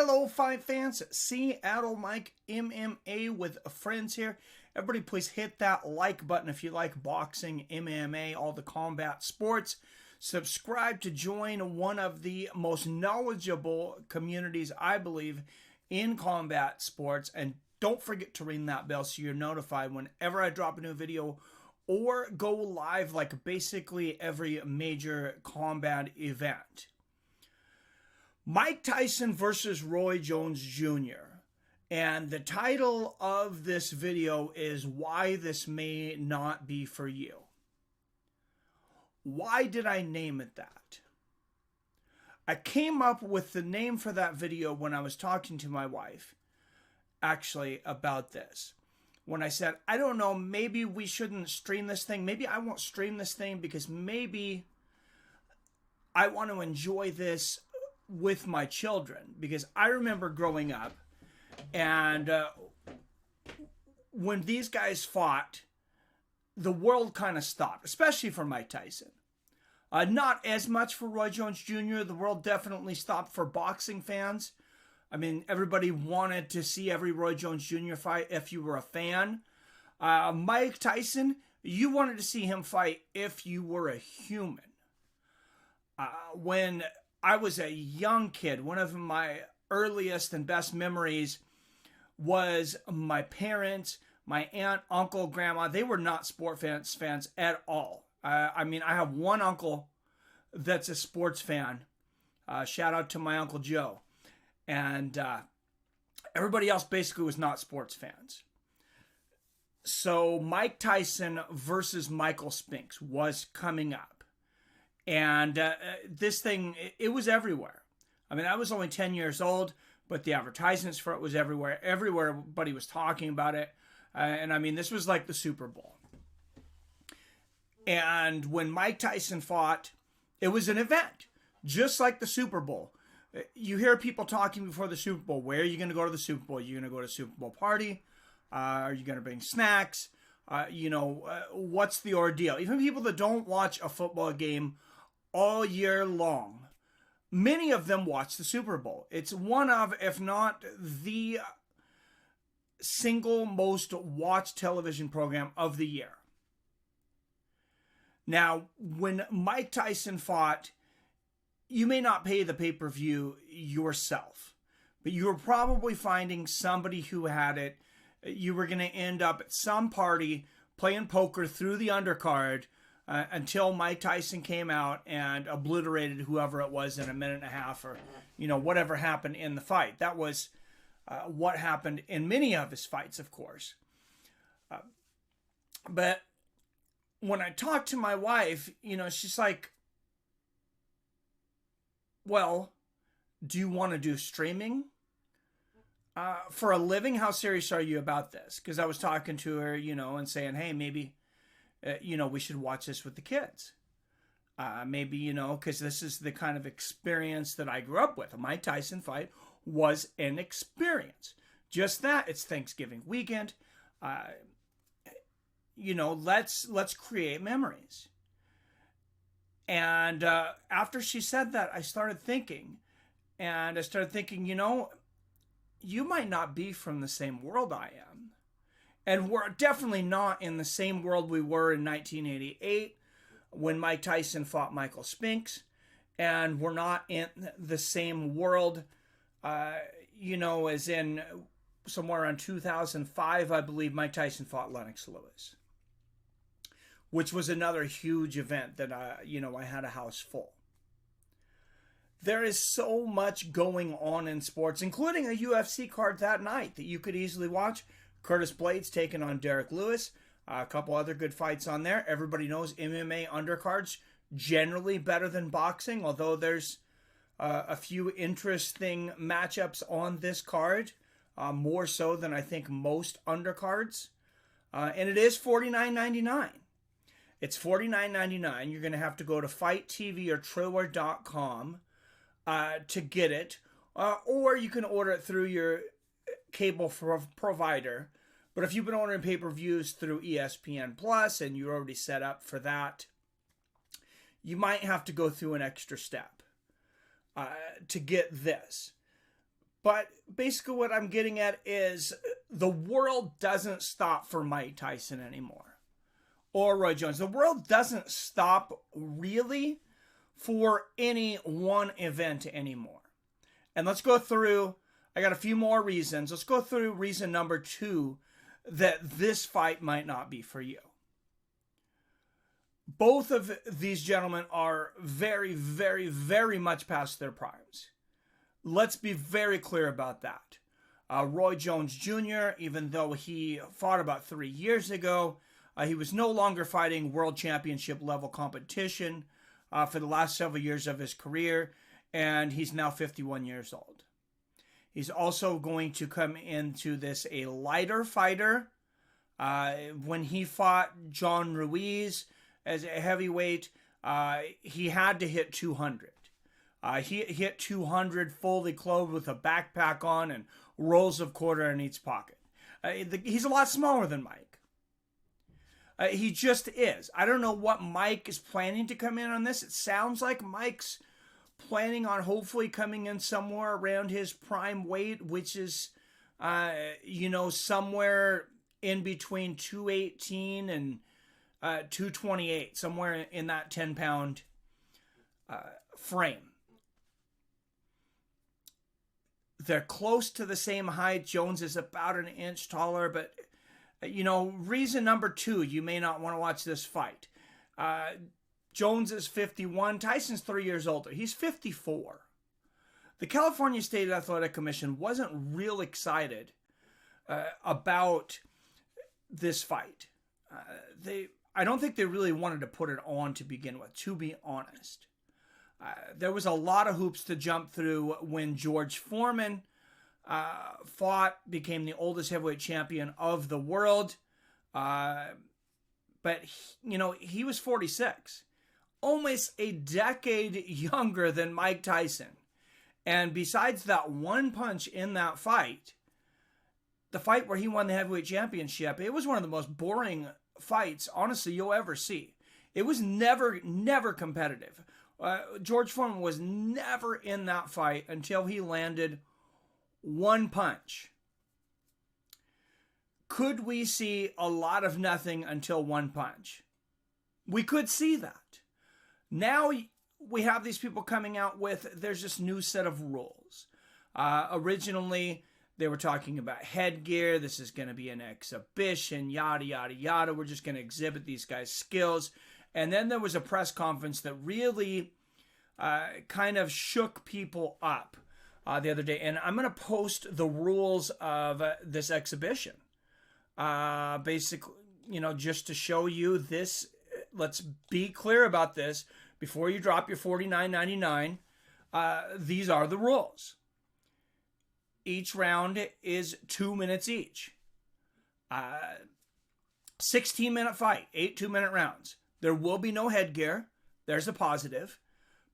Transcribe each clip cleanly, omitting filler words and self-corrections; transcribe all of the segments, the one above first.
Hello, fight fans. Seattle Mike MMA with friends here. Everybody, please hit that like button if you like boxing, MMA, all the combat sports. Subscribe to join one of the most knowledgeable communities, I believe, in combat sports. And don't forget to ring that bell so you're notified whenever I drop a new video or go live, like basically every major combat event. Mike Tyson versus Roy Jones Jr. And the title of this video is Why This May Not Be For You. Why did I name it that? I came up with the name for that video when I was talking to my wife, actually, about this. When I said, I don't know, maybe we shouldn't stream this thing. Maybe I won't stream this thing because maybe I want to enjoy this with my children, because I remember growing up and when these guys fought, the world kind of stopped, especially for Mike Tyson. Not as much for Roy Jones Jr. The world definitely stopped for boxing fans. I mean, everybody wanted to see every Roy Jones Jr. fight if you were a fan. Mike Tyson, you wanted to see him fight if you were a human. When I was a young kid, one of my earliest and best memories was my parents, my aunt, uncle, grandma. They were not sport fans at all. I mean, I have one uncle that's a sports fan. Shout out to my Uncle Joe. And everybody else basically was not sports fans. So Mike Tyson versus Michael Spinks was coming up. And this thing, it was everywhere. I mean, I was only 10 years old, but the advertisements for it was everywhere. Everywhere, everybody was talking about it. And I mean, this was like the Super Bowl. And when Mike Tyson fought, it was an event, just like the Super Bowl. You hear people talking before the Super Bowl. Where are you going to go to the Super Bowl? Are you going to go to a Super Bowl party? Are you going to bring snacks? What's the ordeal? Even people that don't watch a football game all year long, many of them watch the Super Bowl. It's one of, if not the single most watched television program of the year. Now, when Mike Tyson fought, you may not pay the pay-per-view yourself, but you were probably finding somebody who had it. You were going to end up at some party playing poker through the undercard until Mike Tyson came out and obliterated whoever it was in a minute and a half, or, whatever happened in the fight. That was what happened in many of his fights, of course. But when I talked to my wife, she's like, well, do you want to do streaming for a living? How serious are you about this? Because I was talking to her, and saying, hey, maybe, we should watch this with the kids. Maybe, because this is the kind of experience that I grew up with. A Mike Tyson fight was an experience. Just that. It's Thanksgiving weekend. Let's create memories. And after she said that, I started thinking. And I started thinking, you might not be from the same world I am. And we're definitely not in the same world we were in 1988 when Mike Tyson fought Michael Spinks. And we're not in the same world, as in somewhere around 2005, I believe, Mike Tyson fought Lennox Lewis, which was another huge event that, I had a house full. There is so much going on in sports, including a UFC card that night that you could easily watch. Curtis Blades taking on Derek Lewis. A couple other good fights on there. Everybody knows MMA undercards generally better than boxing, although there's a few interesting matchups on this card, more so than I think most undercards. And it is $49.99. It's $49.99. You're going to have to go to Fight TV or Triller.com to get it. Or you can order it through your cable provider. But if you've been ordering pay-per-views through ESPN Plus and you're already set up for that, you might have to go through an extra step to get this. But basically what I'm getting at is the world doesn't stop for Mike Tyson anymore or Roy Jones. The world doesn't stop really for any one event anymore. And let's go through, I got a few more reasons. Let's go through reason number 2 that this fight might not be for you. Both of these gentlemen are very, very, very much past their primes. Let's be very clear about that. Roy Jones Jr., even though he fought about 3 years ago, he was no longer fighting world championship level competition for the last several years of his career, and he's now 51 years old. He's also going to come into this a lighter fighter. When he fought John Ruiz as a heavyweight, he had to hit 200. He hit 200 fully clothed with a backpack on and rolls of quarter in each pocket. He's a lot smaller than Mike. He just is. I don't know what Mike is planning to come in on this. It sounds like Mike's planning on hopefully coming in somewhere around his prime weight, which is, somewhere in between 218 and 228, somewhere in that 10-pound frame. They're close to the same height. Jones is about an inch taller, but, reason number 2, you may not want to watch this fight. Jones is 51. Tyson's 3 years older. He's 54. The California State Athletic Commission wasn't real excited about this fight. I don't think they really wanted to put it on to begin with, to be honest. There was a lot of hoops to jump through when George Foreman became the oldest heavyweight champion of the world. But, he was 46. Almost a decade younger than Mike Tyson. And besides that one punch in that fight, the fight where he won the heavyweight championship, it was one of the most boring fights, honestly, you'll ever see. It was never competitive. George Foreman was never in that fight until he landed one punch. Could we see a lot of nothing until one punch? We could see that. Now we have these people coming out with, there's this new set of rules. Originally, they were talking about headgear. This is going to be an exhibition, yada, yada, yada. We're just going to exhibit these guys' skills. And then there was a press conference that really kind of shook people up the other day. And I'm going to post the rules of this exhibition. Basically, just to show you this. Let's be clear about this. Before you drop your $49.99, these are the rules. Each round is 2 minutes each. 16-minute fight, 8 2-minute rounds. There will be no headgear. There's a positive.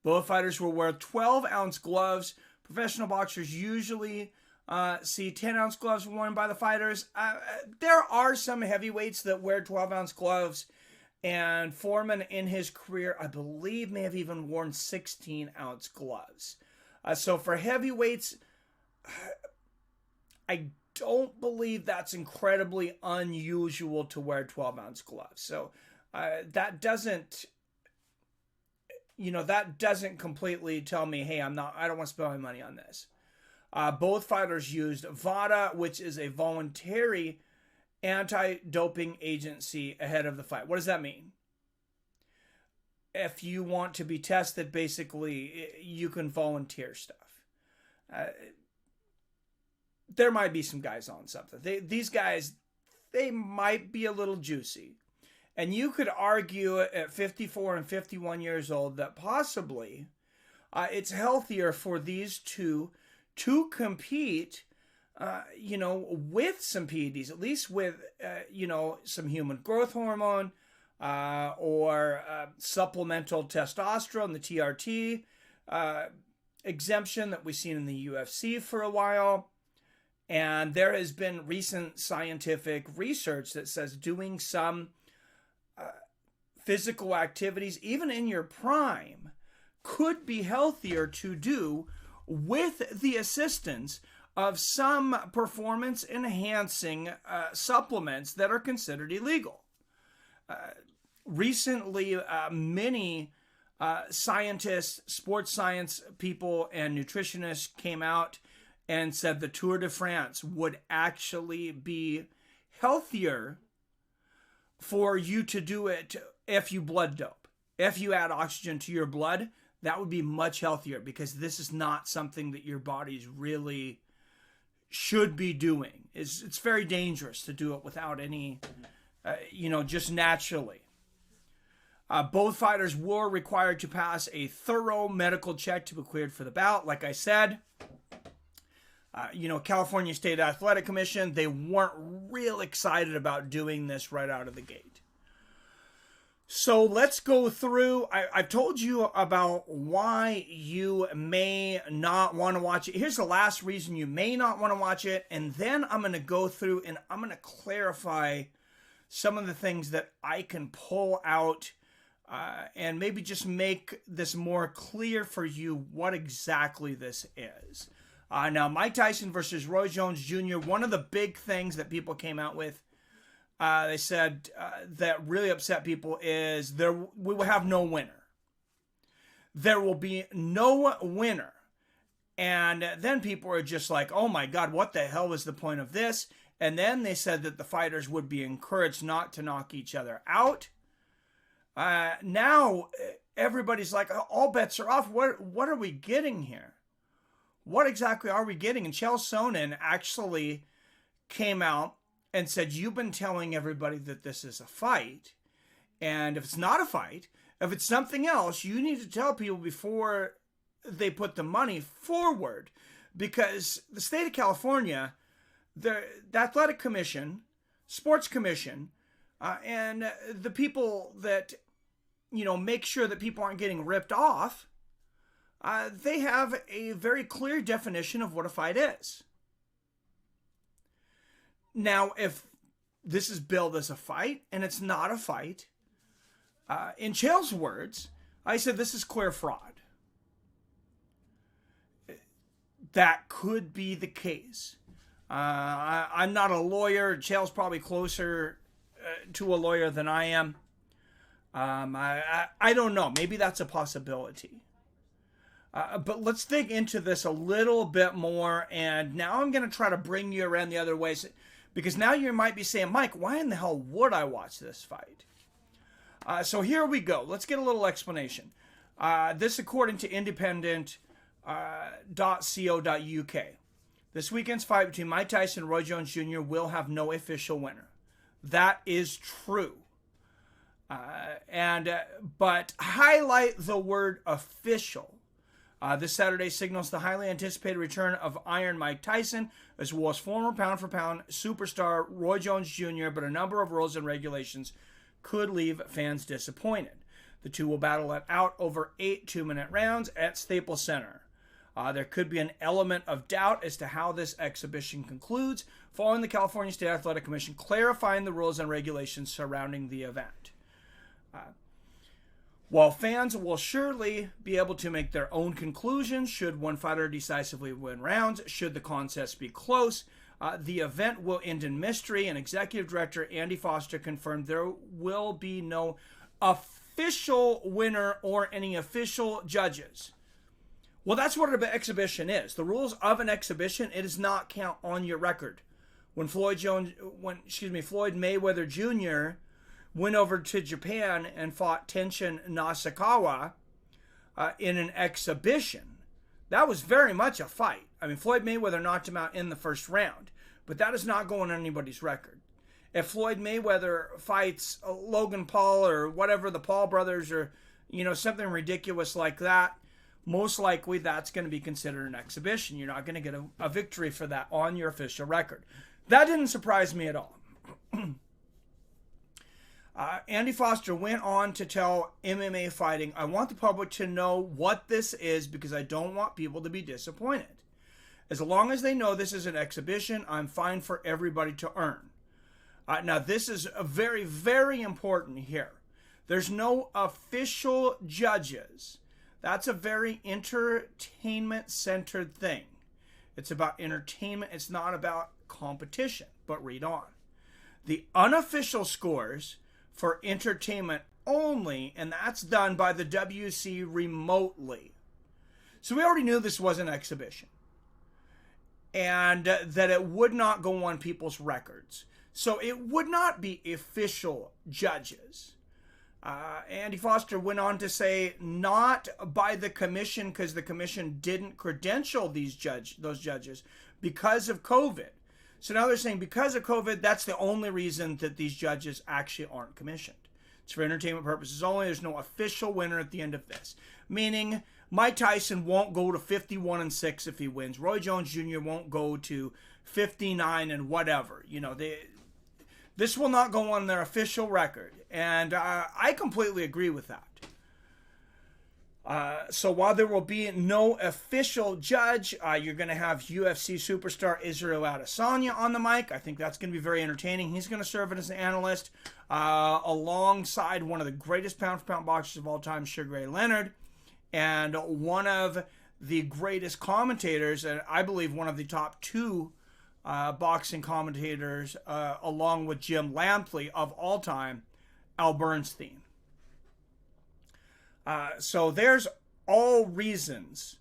Both fighters will wear 12-ounce gloves. Professional boxers usually see 10-ounce gloves worn by the fighters. There are some heavyweights that wear 12-ounce gloves. And Foreman, in his career, I believe, may have even worn 16-ounce gloves. So for heavyweights, I don't believe that's incredibly unusual to wear 12-ounce gloves. So that doesn't completely tell me, hey, I don't want to spend my money on this. Both fighters used VADA, which is a voluntary anti-doping agency ahead of the fight. What does that mean? If you want to be tested, basically, you can volunteer stuff. There might be some guys on something. These guys, they might be a little juicy. And you could argue at 54 and 51 years old that possibly it's healthier for these two to compete with some PEDs, at least with, some human growth hormone or supplemental testosterone, the TRT exemption that we've seen in the UFC for a while. And there has been recent scientific research that says doing some physical activities, even in your prime, could be healthier to do with the assistance of some performance-enhancing supplements that are considered illegal. Recently, many scientists, sports science people, and nutritionists came out and said the Tour de France would actually be healthier for you to do it if you blood dope. If you add oxygen to your blood, that would be much healthier, because this is not something that your body's really should be doing. It's very dangerous to do it without any, just naturally. Both fighters were required to pass a thorough medical check to be cleared for the bout. Like I said, California State Athletic Commission, they weren't real excited about doing this right out of the gate. So let's go through. I've told you about why you may not want to watch it. Here's the last reason you may not want to watch it. And then I'm going to go through and I'm going to clarify some of the things that I can pull out and maybe just make this more clear for you what exactly this is. Now, Mike Tyson versus Roy Jones Jr., one of the big things that people came out with, they said that really upset people is we will have no winner. There will be no winner. And then people are just like, oh my God, what the hell is the point of this? And then they said that the fighters would be encouraged not to knock each other out. Now everybody's like, all bets are off. What are we getting here? What exactly are we getting? And Chael Sonnen actually came out and said, you've been telling everybody that this is a fight. And if it's not a fight, if it's something else, you need to tell people before they put the money forward. Because the state of California, the Athletic Commission, Sports Commission, and the people that, make sure that people aren't getting ripped off, they have a very clear definition of what a fight is. Now, if this is billed as a fight and it's not a fight, in Chael's words, I said this is clear fraud. That could be the case. I'm not a lawyer. Chael's probably closer to a lawyer than I am. I don't know. Maybe that's a possibility. But let's dig into this a little bit more. And now I'm going to try to bring you around the other ways. Because now you might be saying, Mike, why in the hell would I watch this fight? So here we go. Let's get a little explanation. This according to independent.co.uk. This weekend's fight between Mike Tyson and Roy Jones Jr. will have no official winner. That is true. But highlight the word official. This Saturday signals the highly anticipated return of Iron Mike Tyson, as well as former pound-for-pound superstar Roy Jones Jr., but a number of rules and regulations could leave fans disappointed. The two will battle it out over 8 2-minute rounds at Staples Center. There could be an element of doubt as to how this exhibition concludes, following the California State Athletic Commission clarifying the rules and regulations surrounding the event. While fans will surely be able to make their own conclusions should one fighter decisively win rounds, should the contest be close, the event will end in mystery, and Executive Director Andy Foster confirmed there will be no official winner or any official judges. Well, that's what an exhibition is. The rules of an exhibition, it does not count on your record. When Floyd Mayweather Jr. went over to Japan and fought Tenshin Nasukawa in an exhibition, that was very much a fight. I mean, Floyd Mayweather knocked him out in the first round, but that is not going on anybody's record. If Floyd Mayweather fights Logan Paul or whatever, the Paul brothers, or something ridiculous like that, most likely that's going to be considered an exhibition. You're not going to get a victory for that on your official record. That didn't surprise me at all. Andy Foster went on to tell MMA Fighting, I want the public to know what this is because I don't want people to be disappointed. As long as they know this is an exhibition, I'm fine for everybody to earn. Now, this is very, very important here. There's no official judges. That's a very entertainment-centered thing. It's about entertainment. It's not about competition. But read on. The unofficial scores for entertainment only, and that's done by the WC remotely. So we already knew this was an exhibition, and that it would not go on people's records. So it would not be official judges. Andy Foster went on to say, not by the commission, because the commission didn't credential those judges because of COVID. So now they're saying because of COVID, that's the only reason that these judges actually aren't commissioned. It's for entertainment purposes only. There's no official winner at the end of this. Meaning Mike Tyson won't go to 51-6 if he wins. Roy Jones Jr. won't go to 59 and whatever. This will not go on their official record. And I completely agree with that. So while there will be no official judge, you're going to have UFC superstar Israel Adesanya on the mic. I think that's going to be very entertaining. He's going to serve as an analyst alongside one of the greatest pound-for-pound boxers of all time, Sugar Ray Leonard, and one of the greatest commentators, and I believe one of the top two boxing commentators, along with Jim Lampley of all time, Al Bernstein. So there's all reasons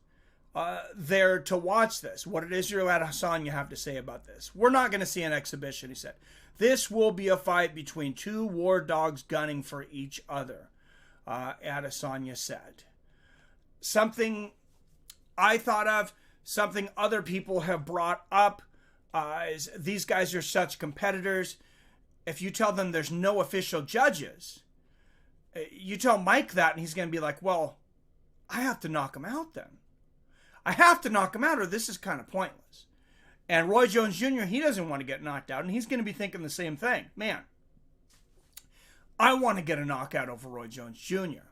there to watch this. What did Israel Adesanya have to say about this? We're not going to see an exhibition, he said. This will be a fight between two war dogs gunning for each other, Adesanya said. Something I thought of, something other people have brought up, is these guys are such competitors. If you tell them there's no official judges, you tell Mike that and he's going to be like, well, I have to knock him out then. I have to knock him out or this is kind of pointless. And Roy Jones Jr., he doesn't want to get knocked out, and he's going to be thinking the same thing. Man, I want to get a knockout over Roy Jones Jr.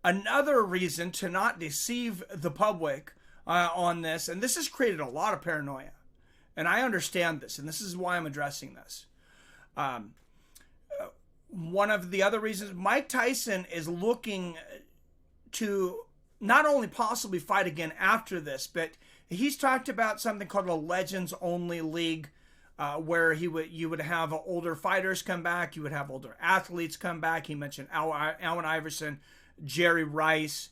Another reason to not deceive the public on this, and this has created a lot of paranoia, and I understand this, and this is why I'm addressing this. One of the other reasons, Mike Tyson is looking to not only possibly fight again after this, but he's talked about something called a Legends Only League, where you would have older fighters come back, you would have older athletes come back. He mentioned Allen Iverson, Jerry Rice,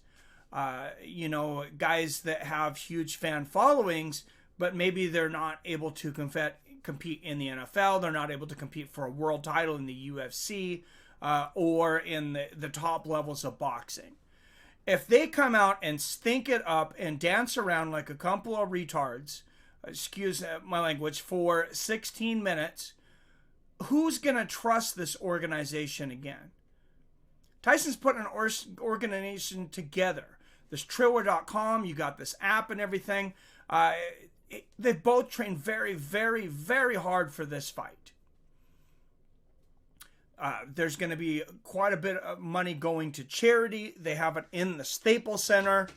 guys that have huge fan followings, but maybe they're not able to compete in the NFL. They're not able to compete for a world title in the UFC or in the top levels of boxing. If they come out and stink it up and dance around like a couple of retards, excuse my language, for 16 minutes, who's going to trust this organization again? Tyson's putting an organization together. This Triller.com, you got this app and everything. They both trained very, very, very hard for this fight. There's going to be quite a bit of money going to charity. They have it in the Staples Center.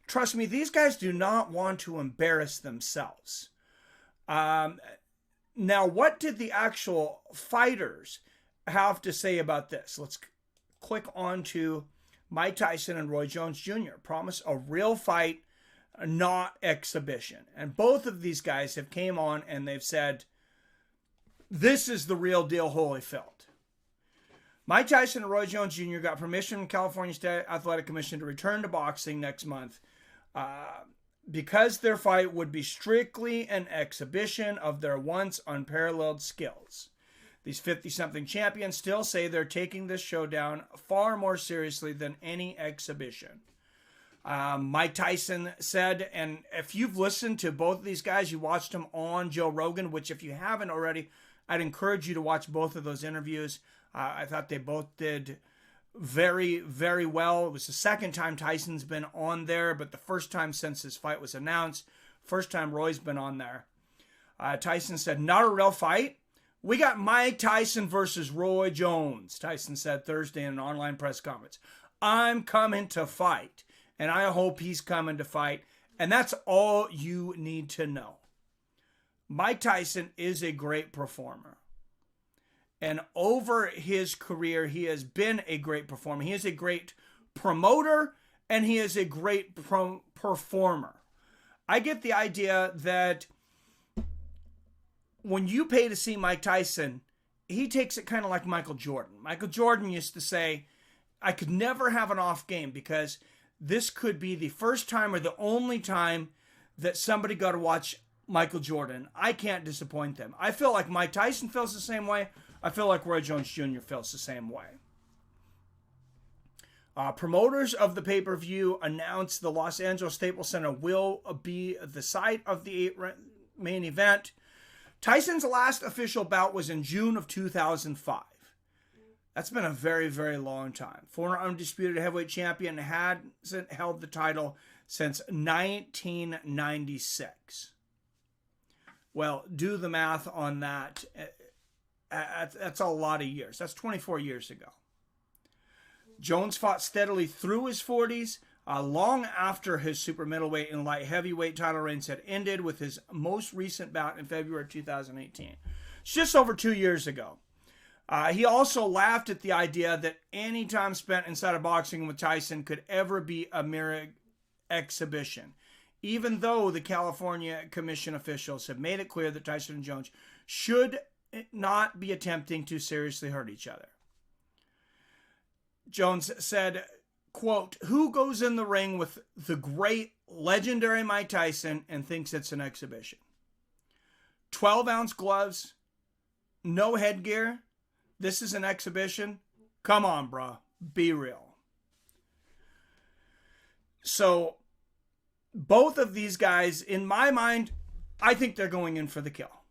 Trust me, these guys do not want to embarrass themselves. Now, what did the actual fighters have to say about this? Let's click on to Mike Tyson and Roy Jones Jr. Promise a real fight, not exhibition. And both of these guys have came on and they've said, this is the real deal, Holyfield. Mike Tyson and Roy Jones Jr. got permission from California State Athletic Commission to return to boxing next month because their fight would be strictly an exhibition of their once unparalleled skills. These 50-something champions still say they're taking this showdown far more seriously than any exhibition. Mike Tyson said, and if you've listened to both of these guys, you watched them on Joe Rogan, which if you haven't already, I'd encourage you to watch both of those interviews. I thought they both did very, very well. It was the second time Tyson's been on there, but the first time since his fight was announced. First time Roy's been on there. Tyson said, not a real fight. We got Mike Tyson versus Roy Jones, Tyson said Thursday in an online press conference. I'm coming to fight, and I hope he's coming to fight, and that's all you need to know. Mike Tyson is a great performer. And over his career, he has been a great performer. He is a great promoter, and he is a great performer. I get the idea that when you pay to see Mike Tyson, he takes it kind of like Michael Jordan. Michael Jordan used to say, I could never have an off game because this could be the first time or the only time that somebody got to watch Michael Jordan. I can't disappoint them. I feel like Mike Tyson feels the same way. I feel like Roy Jones Jr. feels the same way. Promoters of the pay-per-view announced the Los Angeles Staples Center will be the site of the main event. Tyson's last official bout was in June of 2005. That's been a very, very long time. Former undisputed heavyweight champion hasn't held the title since 1996. Well, do the math on that. That's a lot of years. That's 24 years ago. Jones fought steadily through his 40s, long after his super middleweight and light heavyweight title reigns had ended, with his most recent bout in February 2018. It's just over 2 years ago. He also laughed at the idea that any time spent inside of boxing with Tyson could ever be a mere exhibition, even though the California Commission officials have made it clear that Tyson and Jones should not be attempting to seriously hurt each other. Jones said, quote, "Who goes in the ring with the great, legendary Mike Tyson and thinks it's an exhibition? 12-ounce gloves, no headgear. This is an exhibition? Come on, bro. Be real." So, both of these guys, in my mind, I think they're going in for the kill.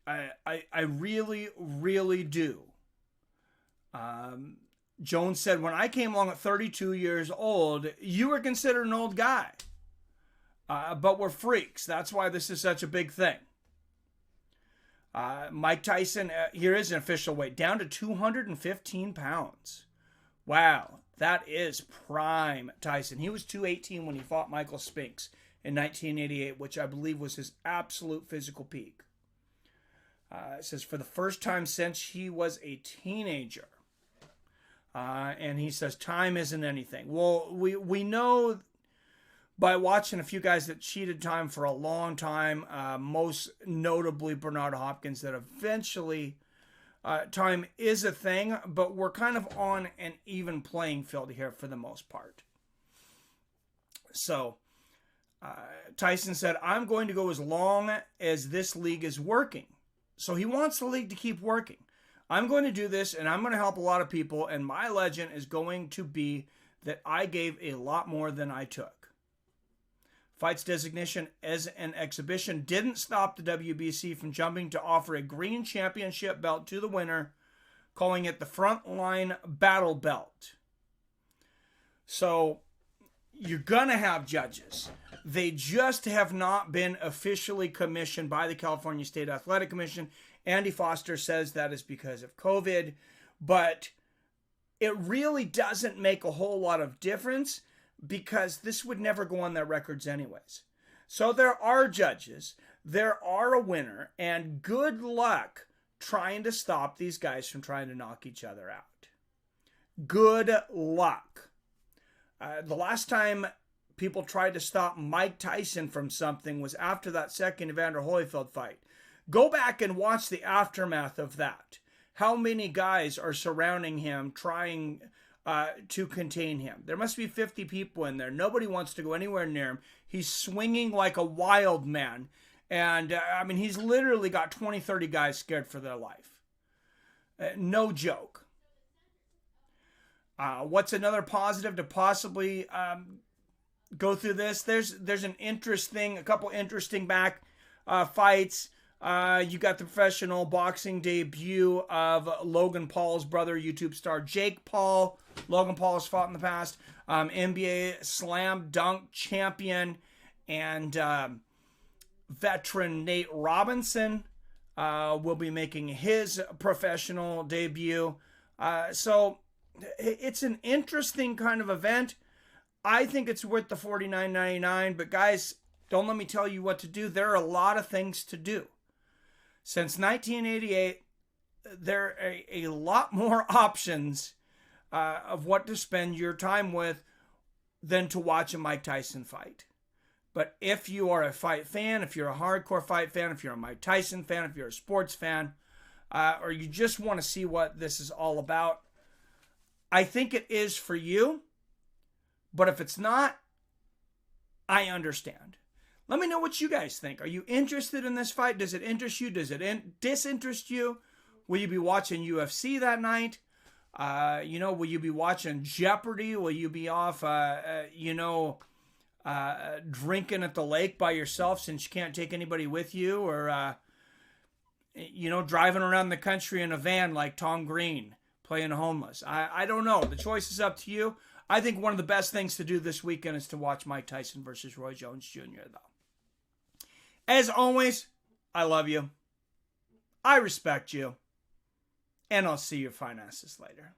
I really, really do. Jones said, when I came along at 32 years old, you were considered an old guy. But we're freaks. That's why this is such a big thing. Mike Tyson, here is an official weight, down to 215 pounds. Wow, that is prime Tyson. He was 218 when he fought Michael Spinks in 1988, which I believe was his absolute physical peak. It says, for the first time since he was a teenager. And he says, time isn't anything. Well, we know by watching a few guys that cheated time for a long time, most notably Bernard Hopkins, that eventually time is a thing, but we're kind of on an even playing field here for the most part. So Tyson said, I'm going to go as long as this league is working. So he wants the league to keep working. I'm going to do this, and I'm going to help a lot of people, and my legend is going to be that I gave a lot more than I took. Fight's designation as an exhibition didn't stop the WBC from jumping to offer a green championship belt to the winner, calling it the Frontline Battle Belt. So you're going to have judges. They just have not been officially commissioned by the California State Athletic Commission. Andy Foster says that is because of COVID, but it really doesn't make a whole lot of difference because this would never go on their records anyways. So there are judges, there are a winner, and good luck trying to stop these guys from trying to knock each other out. Good luck. The last time people tried to stop Mike Tyson from something was after that second Evander Holyfield fight. Go back and watch the aftermath of that. How many guys are surrounding him trying to contain him? There must be 50 people in there. Nobody wants to go anywhere near him. He's swinging like a wild man. And, he's literally got 20, 30 guys scared for their life. No joke. What's another positive to possibly go through this? There's a couple interesting fights. You got the professional boxing debut of Logan Paul's brother, YouTube star Jake Paul. Logan Paul has fought in the past. NBA slam dunk champion and veteran Nate Robinson will be making his professional debut. So it's an interesting kind of event. I think it's worth the $49.99, but guys, don't let me tell you what to do. There are a lot of things to do. Since 1988, there are a lot more options of what to spend your time with than to watch a Mike Tyson fight. But if you are a fight fan, if you're a hardcore fight fan, if you're a Mike Tyson fan, if you're a sports fan, or you just want to see what this is all about, I think it is for you. But if it's not, I understand. Let me know what you guys think. Are you interested in this fight? Does it interest you? Does it disinterest you? Will you be watching UFC that night? Will you be watching Jeopardy? Will you be off, drinking at the lake by yourself since you can't take anybody with you? Or, driving around the country in a van like Tom Green, playing homeless? I don't know. The choice is up to you. I think one of the best things to do this weekend is to watch Mike Tyson versus Roy Jones Jr., though. As always, I love you. I respect you. And I'll see your fine asses later.